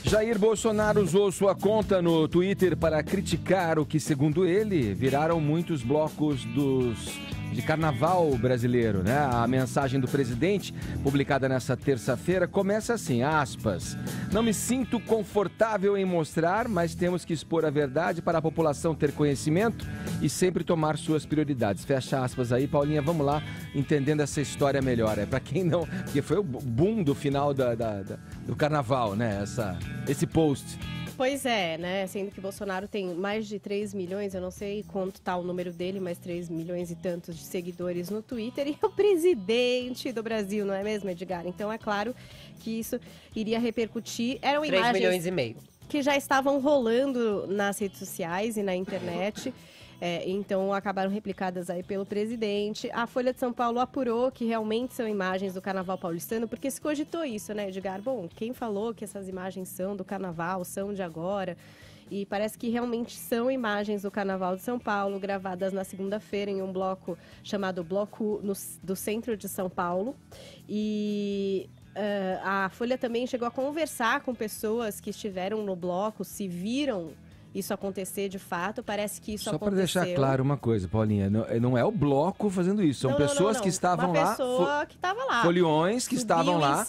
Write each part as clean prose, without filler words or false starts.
Jair Bolsonaro usou sua conta no Twitter para criticar o que, segundo ele, viraram muitos blocos de carnaval brasileiro, né? A mensagem do presidente, publicada nessa terça-feira, começa assim, aspas, não me sinto confortável em mostrar, mas temos que expor a verdade para a população ter conhecimento e sempre tomar suas prioridades. Fecha aspas aí, Paulinha, vamos lá, entendendo essa história melhor. É para quem não... Porque foi o boom do final do carnaval, né? Esse post. Pois é, né? Sendo que Bolsonaro tem mais de 3 milhões, eu não sei quanto tá o número dele, mas 3 milhões e tantos de seguidores no Twitter, e é o presidente do Brasil, não é mesmo, Edgar? Então é claro que isso iria repercutir. Eram 3 imagens milhões e meio. Que já estavam rolando nas redes sociais e na internet. Então acabaram replicadas aí pelo presidente. A Folha de São Paulo apurou que realmente são imagens do carnaval paulistano, porque se cogitou isso, né, Edgar? Bom, quem falou que essas imagens são do carnaval, são de agora? E parece que realmente são imagens do Carnaval de São Paulo, gravadas na segunda-feira em um bloco chamado Bloco do Centro de São Paulo. E a Folha também chegou a conversar com pessoas que estiveram no bloco, se viram isso acontecer de fato, parece que isso aconteceu. Só para deixar claro uma coisa, Paulinha, não é o bloco fazendo isso, são pessoas que estavam lá. Uma pessoa que estava lá. Foliões que estavam lá.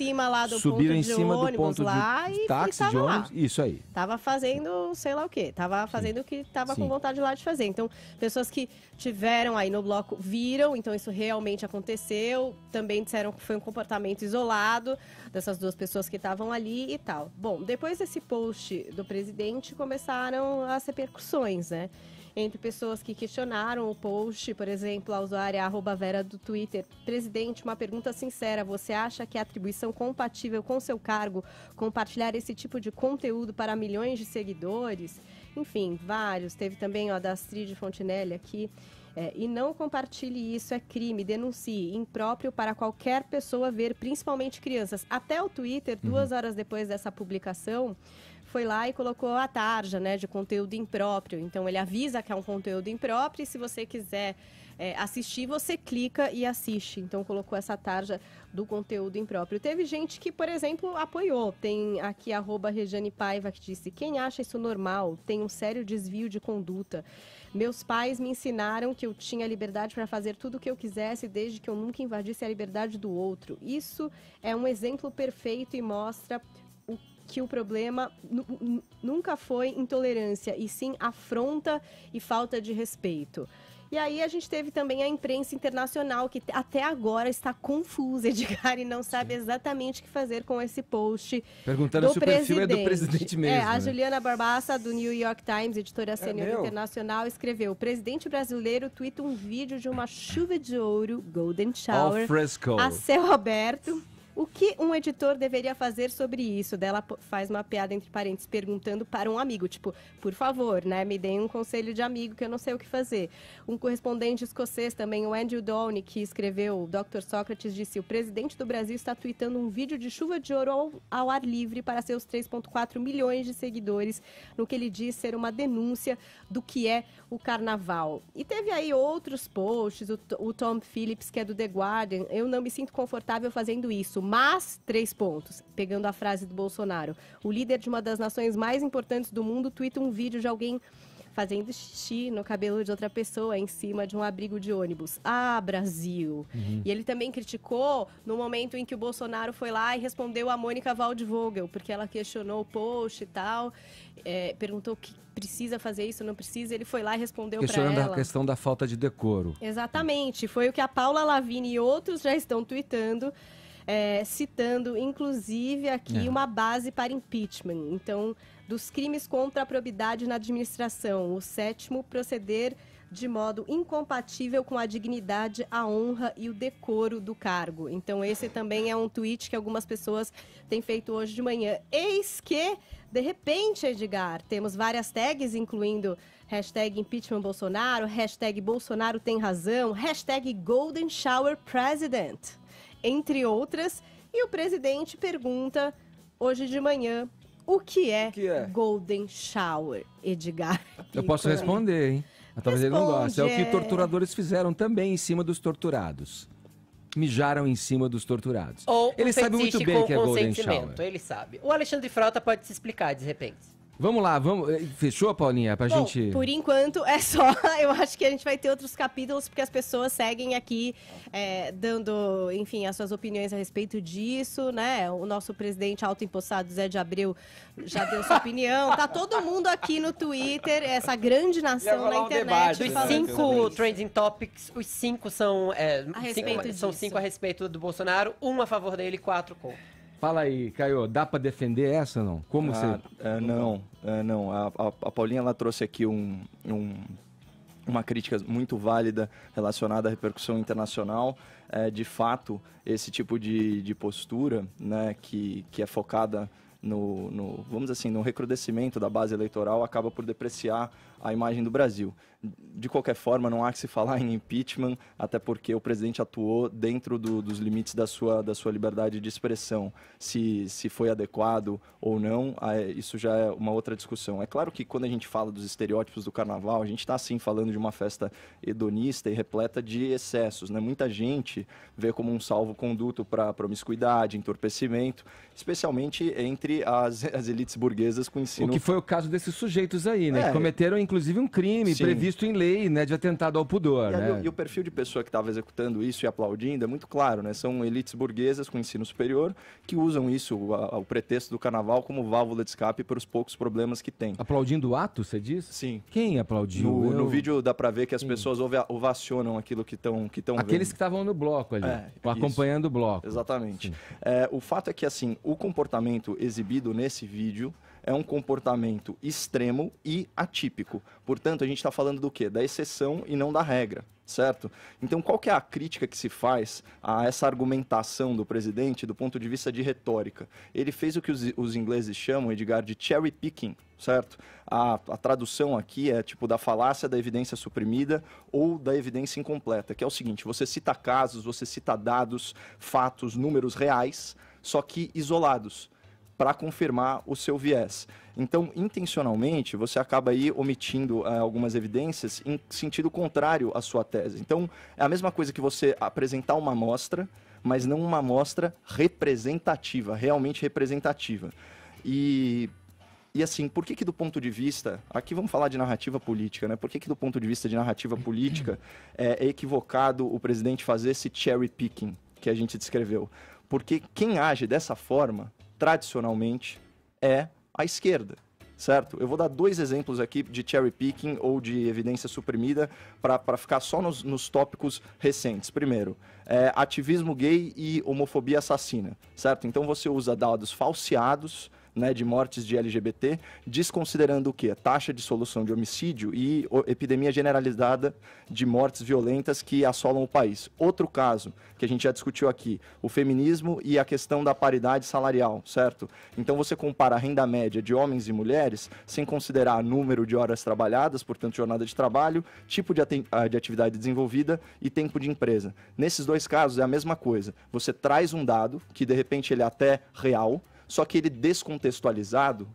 Subiram em cima do ponto lá de táxi, de ônibus, isso aí. Tava fazendo sei lá o quê, tava fazendo o que tava com vontade lá de fazer. Então, pessoas que tiveram aí no bloco viram, então isso realmente aconteceu, também disseram que foi um comportamento isolado dessas duas pessoas que estavam ali e tal. Bom, depois desse post do presidente, começaram as repercussões, né? Entre pessoas que questionaram o post, por exemplo, a usuária @Vera do Twitter. Presidente, uma pergunta sincera, você acha que é atribuição compatível com seu cargo compartilhar esse tipo de conteúdo para milhões de seguidores? Enfim, vários. Teve também da Astrid Fontinelli aqui. E não compartilhe isso, é crime, denuncie, impróprio para qualquer pessoa ver, principalmente crianças. Até o Twitter, 2 horas depois dessa publicação, foi lá e colocou a tarja, né, de conteúdo impróprio. Então, ele avisa que é um conteúdo impróprio e se você quiser assistir, você clica e assiste. Então, colocou essa tarja do conteúdo impróprio. Teve gente que, por exemplo, apoiou. Tem aqui @Regiane Paiva que disse, quem acha isso normal tem um sério desvio de conduta. Meus pais me ensinaram que eu tinha liberdade para fazer tudo o que eu quisesse desde que eu nunca invadisse a liberdade do outro. Isso é um exemplo perfeito e mostra que o problema nunca foi intolerância, e sim afronta e falta de respeito. E aí a gente teve também a imprensa internacional, que até agora está confusa, Edgar, e não sabe exatamente o que fazer com esse post. Perguntando se o perfil é do presidente mesmo. A Juliana Barbassa, do New York Times, editora sênior internacional, escreveu, o presidente brasileiro tuita um vídeo de uma chuva de ouro, Golden Shower, a céu aberto. O que um editor deveria fazer sobre isso? Dela faz uma piada entre parênteses, perguntando para um amigo, tipo, por favor, né, me deem um conselho de amigo que eu não sei o que fazer. Um correspondente escocês também, o Andrew Downey, que escreveu, o Dr. Sócrates disse, o presidente do Brasil está tweetando um vídeo de chuva de ouro ao ar livre para seus 3,4 milhões de seguidores, no que ele diz ser uma denúncia do que é o carnaval. E teve aí outros posts, o Tom Phillips, que é do The Guardian, eu não me sinto confortável fazendo isso, mas, 3 pontos, pegando a frase do Bolsonaro, o líder de uma das nações mais importantes do mundo tuita um vídeo de alguém fazendo xixi no cabelo de outra pessoa em cima de um abrigo de ônibus. Ah, Brasil! E ele também criticou no momento em que o Bolsonaro foi lá e respondeu a Mônica Waldvogel, porque ela questionou o post e tal, perguntou que precisa fazer isso, não precisa, ele foi lá e respondeu para ela. Questionando a questão da falta de decoro. Exatamente, foi o que a Paula Lavigne e outros já estão tuitando, citando, inclusive, aqui uma base para impeachment. Então, dos crimes contra a probidade na administração, o 7º, proceder de modo incompatível com a dignidade, a honra e o decoro do cargo. Então, esse também é um tweet que algumas pessoas têm feito hoje de manhã. Eis que, de repente, Edgar, temos várias tags, incluindo hashtag impeachment Bolsonaro, hashtag Bolsonaro tem razão, hashtag Golden Shower President, entre outras. E o presidente pergunta, hoje de manhã, o que é Golden Shower, Edgar? Eu posso responder, hein? Talvez ele não goste. É o que torturadores fizeram também em cima dos torturados. mijaram em cima dos torturados. Ou ele sabe muito bem que é Golden Shower. Ele sabe. O Alexandre Frota pode se explicar de repente. Vamos lá, vamos. Fechou, Paulinha? Pra Bom, gente. Por enquanto é só. Eu acho que a gente vai ter outros capítulos, porque as pessoas seguem aqui dando, enfim, as suas opiniões a respeito disso, né? O nosso presidente autoempossado, Zé de Abreu, já deu sua opinião. Tá todo mundo aqui no Twitter, essa grande nação na internet. Dos 5 trending topics, os 5 são são 5 a respeito do Bolsonaro, 1 a favor dele e 4 contra. Fala aí, Caio, dá pra defender essa ou não? Como você... Não. A Paulinha, ela trouxe aqui uma crítica muito válida relacionada à repercussão internacional. De fato, esse tipo de postura, né, que é focada vamos dizer assim, no recrudescimento da base eleitoral, acaba por depreciar a imagem do Brasil. De qualquer forma, não há que se falar em impeachment, até porque o presidente atuou dentro dos limites da sua liberdade de expressão. Se foi adequado ou não, isso já é uma outra discussão. É claro que quando a gente fala dos estereótipos do carnaval, a gente está sim falando de uma festa hedonista e repleta de excessos, né? Muita gente vê como um salvo-conduto para promiscuidade, entorpecimento, especialmente entre as elites burguesas com ensino... O que foi o caso desses sujeitos aí, né? Que cometeram, inclusive, um crime previsto em lei, né? De atentado ao pudor, né? E o perfil de pessoa que estava executando isso e aplaudindo é muito claro, né? São elites burguesas com ensino superior que usam isso, o pretexto do carnaval, como válvula de escape para os poucos problemas que tem. Aplaudindo o ato, você diz? Sim. Quem aplaudiu? No vídeo dá para ver que as pessoas ovacionam aquilo que estão vendo. Aqueles que estavam no bloco ali, acompanhando o bloco. Exatamente. O fato é que, assim, o comportamento exibido nesse vídeo é um comportamento extremo e atípico. Portanto, a gente está falando do quê? Da exceção e não da regra, certo? Então, qual que é a crítica que se faz a essa argumentação do presidente do ponto de vista de retórica? Ele fez o que os ingleses chamam, Edgar, de cherry picking, certo? A tradução aqui é tipo da falácia da evidência suprimida ou da evidência incompleta, que é o seguinte: você cita casos, você cita dados, fatos, números reais, só que isolados, para confirmar o seu viés. Então, intencionalmente, você acaba aí omitindo algumas evidências em sentido contrário à sua tese. Então, é a mesma coisa que você apresentar uma amostra, mas não uma amostra representativa, realmente representativa. E assim, por que do ponto de vista... Aqui vamos falar de narrativa política, né? Por que do ponto de vista de narrativa política é equivocado o presidente fazer esse cherry picking que a gente descreveu? Porque quem age dessa forma, tradicionalmente, é a esquerda, certo? Eu vou dar 2 exemplos aqui de cherry picking ou de evidência suprimida para ficar só nos tópicos recentes. Primeiro, ativismo gay e homofobia assassina, certo? Então você usa dados falseados, né, de mortes de LGBT, desconsiderando o quê? Taxa de solução de homicídio e epidemia generalizada de mortes violentas que assolam o país. Outro caso, que a gente já discutiu aqui, o feminismo e a questão da paridade salarial, certo? Então você compara a renda média de homens e mulheres sem considerar número de horas trabalhadas, portanto jornada de trabalho, tipo de atividade desenvolvida e tempo de empresa. Nesses 2 casos é a mesma coisa. Você traz um dado que de repente ele é até real, só que ele descontextualizado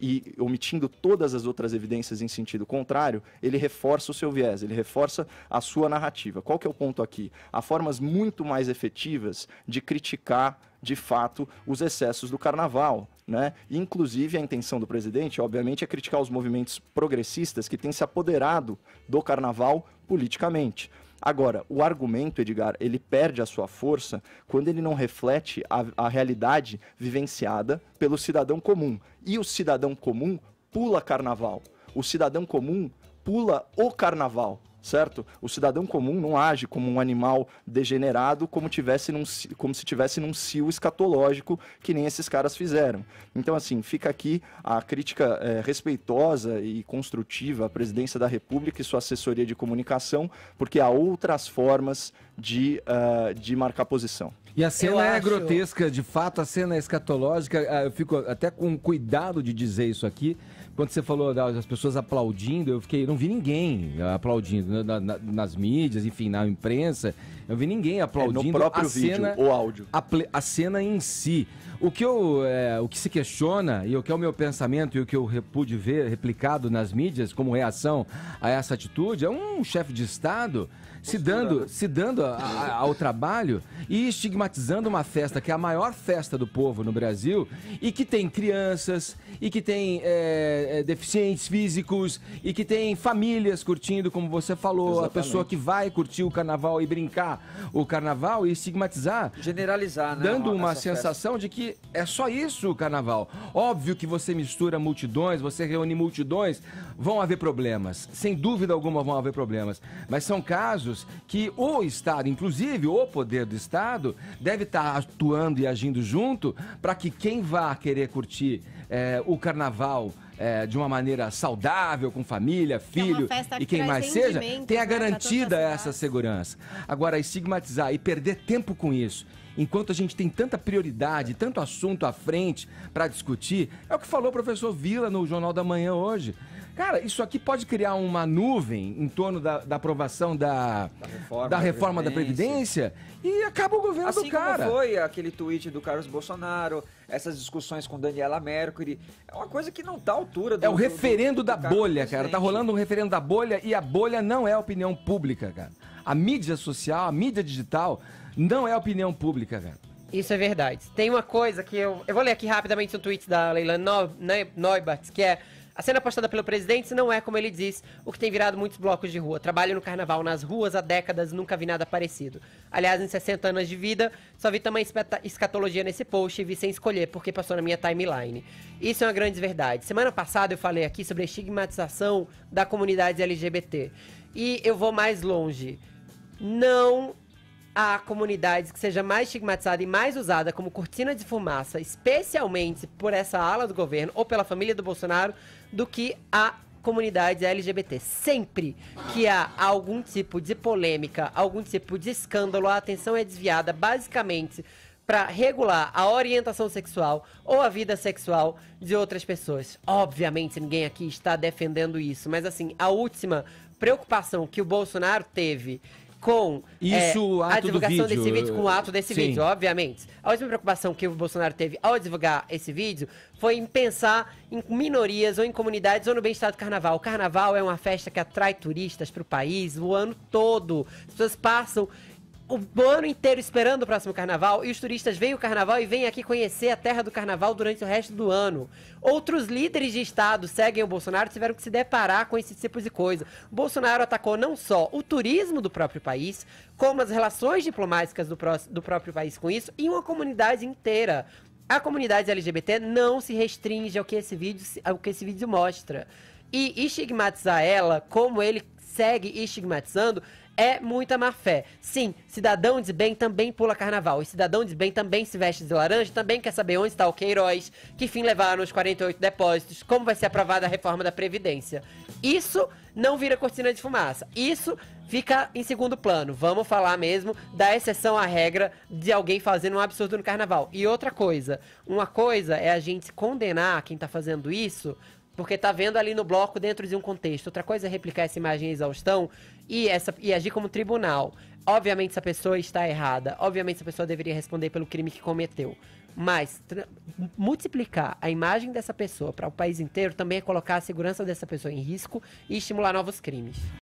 e omitindo todas as outras evidências em sentido contrário, ele reforça o seu viés, ele reforça a sua narrativa. Qual que é o ponto aqui? Há formas muito mais efetivas de criticar, de fato, os excessos do carnaval, né? Inclusive, a intenção do presidente, obviamente, é criticar os movimentos progressistas que têm se apoderado do carnaval politicamente. Agora, o argumento, Edgar, ele perde a sua força quando ele não reflete a realidade vivenciada pelo cidadão comum. E o cidadão comum pula carnaval. O cidadão comum pula o carnaval, certo? O cidadão comum não age como um animal degenerado como se tivesse num cio escatológico, que nem esses caras fizeram. Então, assim, fica aqui a crítica respeitosa e construtiva à presidência da República e sua assessoria de comunicação, porque há outras formas de marcar posição. E a cena é acho- grotesca, de fato, a cena é escatológica. Eu fico até com cuidado de dizer isso aqui. Quando você falou das pessoas aplaudindo, eu não vi ninguém aplaudindo nas mídias, enfim, na imprensa. Eu vi ninguém aplaudindo no próprio a vídeo, cena, o áudio. a cena em si. O que se questiona, e o que é o meu pensamento e o que eu pude ver replicado nas mídias como reação a essa atitude, é um chefe de Estado se dando ao trabalho e estigmatizando uma festa que é a maior festa do povo no Brasil e que tem crianças, e que tem deficientes físicos, e que tem famílias curtindo, como você falou, Exatamente. a pessoa que vai curtir o carnaval e brincar o carnaval e estigmatizar, Generalizar, né? dando uma essa festa. sensação de que é só isso o carnaval. Óbvio que você mistura multidões, você reúne multidões, vão haver problemas. Sem dúvida alguma vão haver problemas. Mas são casos que o Estado, inclusive o poder do Estado, deve estar atuando e agindo junto para que quem vá querer curtir o carnaval de uma maneira saudável, com família, é uma filho festa que e quem traz mais seja, rendimentos, tenha né, pra garantida toda a essa cidade. segurança. Agora, estigmatizar e perder tempo com isso, enquanto a gente tem tanta prioridade, tanto assunto à frente para discutir, é o que falou o professor Vila no Jornal da Manhã hoje. Cara, isso aqui pode criar uma nuvem em torno da aprovação da reforma da Previdência e acaba o governo Assim do cara. como foi aquele tweet do Carlos Bolsonaro, essas discussões com Daniela Mercury, é uma coisa que não tá à altura do... É o referendo da cargo do bolha, cara. Tá presidente. rolando um referendo da bolha e a bolha não é opinião pública, cara. A mídia social, a mídia digital não é opinião pública, cara. Isso é verdade. Tem uma coisa que eu vou ler aqui rapidamente um tweet da Leila Neubart, que é: a cena postada pelo presidente não é, como ele diz, o que tem virado muitos blocos de rua. Trabalho no carnaval nas ruas há décadas, nunca vi nada parecido. Aliás, em 60 anos de vida, só vi tamanha escatologia nesse post e vi sem escolher, porque passou na minha timeline. Isso é uma grande verdade. Semana passada eu falei aqui sobre a estigmatização da comunidade LGBT. E eu vou mais longe. Não há comunidades que seja mais estigmatizada e mais usada como cortina de fumaça, especialmente por essa ala do governo ou pela família do Bolsonaro, do que a comunidade LGBT. Sempre que há algum tipo de polêmica, algum tipo de escândalo, a atenção é desviada basicamente para regular a orientação sexual ou a vida sexual de outras pessoas. Obviamente ninguém aqui está defendendo isso, mas assim, a última preocupação que o Bolsonaro teve com Isso, o a ato do divulgação vídeo. desse vídeo, com o ato desse Sim. vídeo, obviamente. A última preocupação que o Bolsonaro teve ao divulgar esse vídeo foi em pensar em minorias ou em comunidades ou no bem-estar do carnaval. O carnaval é uma festa que atrai turistas para o país o ano todo. As pessoas passam o ano inteiro esperando o próximo carnaval e os turistas veem o carnaval e vêm aqui conhecer a terra do carnaval durante o resto do ano. Outros líderes de estado seguem o Bolsonaro, tiveram que se deparar com esse tipo de coisa. O Bolsonaro atacou não só o turismo do próprio país, como as relações diplomáticas do próprio país com isso e uma comunidade inteira. A comunidade LGBT não se restringe ao que esse vídeo mostra. E estigmatizar ela, como ele segue estigmatizando, é muita má fé. Sim, cidadão de bem também pula carnaval. E cidadão de bem também se veste de laranja, também quer saber onde está o Queiroz, que fim levaram os 48 depósitos, como vai ser aprovada a reforma da Previdência. Isso não vira cortina de fumaça. Isso fica em segundo plano. Vamos falar mesmo da exceção à regra de alguém fazendo um absurdo no carnaval. E outra coisa, uma coisa é a gente condenar quem tá fazendo isso porque tá vendo ali no bloco dentro de um contexto. Outra coisa é replicar essa imagem em exaustão e agir como tribunal. Obviamente essa pessoa está errada. Obviamente essa pessoa deveria responder pelo crime que cometeu. Mas multiplicar a imagem dessa pessoa para o país inteiro também é colocar a segurança dessa pessoa em risco e estimular novos crimes.